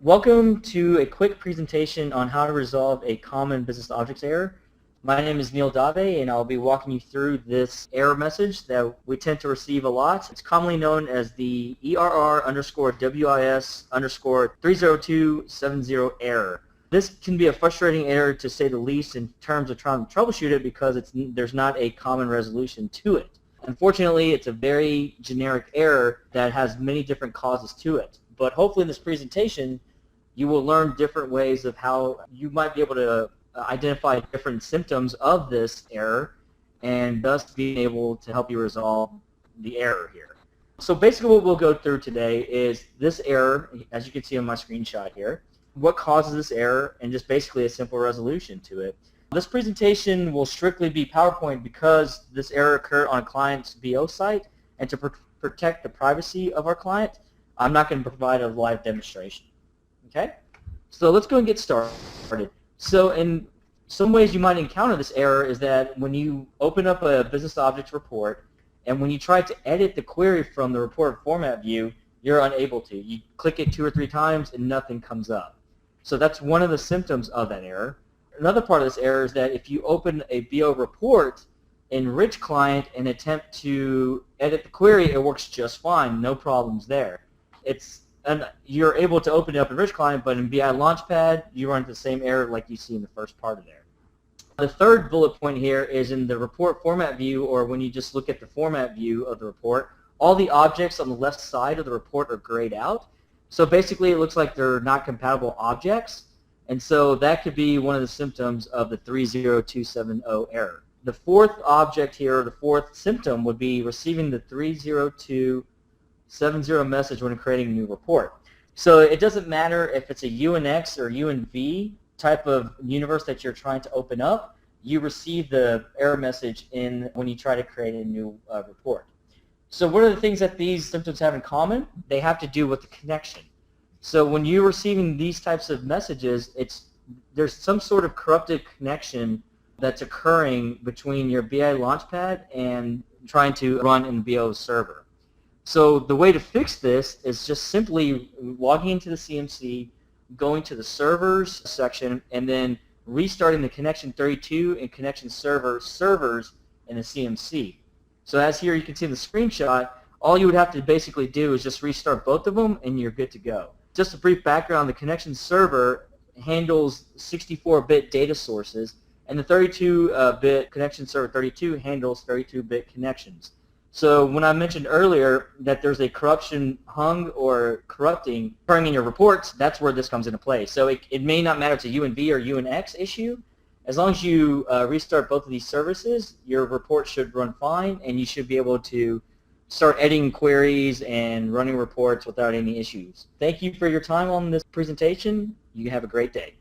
Welcome to a quick presentation on how to resolve a common business objects error. My name is Neil Dave, and I'll be walking you through this error message that we tend to receive a lot. It's commonly known as the ERR_WIS_30270 error. This can be a frustrating error to say the least in terms of trying to troubleshoot it because there's not a common resolution to it. Unfortunately, it's a very generic error that has many different causes to it. But hopefully in this presentation, you will learn different ways of how you might be able to identify different symptoms of this error and thus being able to help you resolve the error here. So basically what we'll go through today is this error, as you can see on my screenshot here, what causes this error, and just basically a simple resolution to it. This presentation will strictly be PowerPoint because this error occurred on a client's BO site, and to protect the privacy of our client, I'm not going to provide a live demonstration. Okay? So let's go and get started. So in some ways you might encounter this error is that when you open up a business objects report and when you try to edit the query from the report format view, you're unable to. You click it 2 or 3 times and nothing comes up. So that's one of the symptoms of that error. Another part of this error is that if you open a BO report in Rich Client and attempt to edit the query, it works just fine, no problems there. You're able to open it up in Rich Client, but in BI Launchpad, you run into the same error like you see in the first part of there. The third bullet point here is in the report format view, or when you just look at the format view of the report, all the objects on the left side of the report are grayed out. So basically it looks like they're not compatible objects, and so that could be one of the symptoms of the 30270 error. The fourth object here, the fourth symptom, would be receiving the 30270 message when creating a new report. So it doesn't matter if it's a UNX or UNV type of universe that you're trying to open up, you receive the error message when you try to create a new report. So one of the things that these symptoms have in common, they have to do with the connection. So when you're receiving these types of messages, there's some sort of corrupted connection that's occurring between your BI Launchpad and trying to run in the BO server. So the way to fix this is just simply logging into the CMC, going to the servers section, and then restarting the connection 32 and connection servers in the CMC. So as here you can see in the screenshot, all you would have to basically do is just restart both of them and you're good to go. Just a brief background, the connection server handles 64-bit data sources, and the 32-bit connection server 32 handles 32-bit connections. So when I mentioned earlier that there's a corruption hung or corrupting occurring in your reports, that's where this comes into play. So it may not matter if it's a UNV or UNX issue. As long as you restart both of these services, your report should run fine, and you should be able to start editing queries and running reports without any issues. Thank you for your time on this presentation. You have a great day.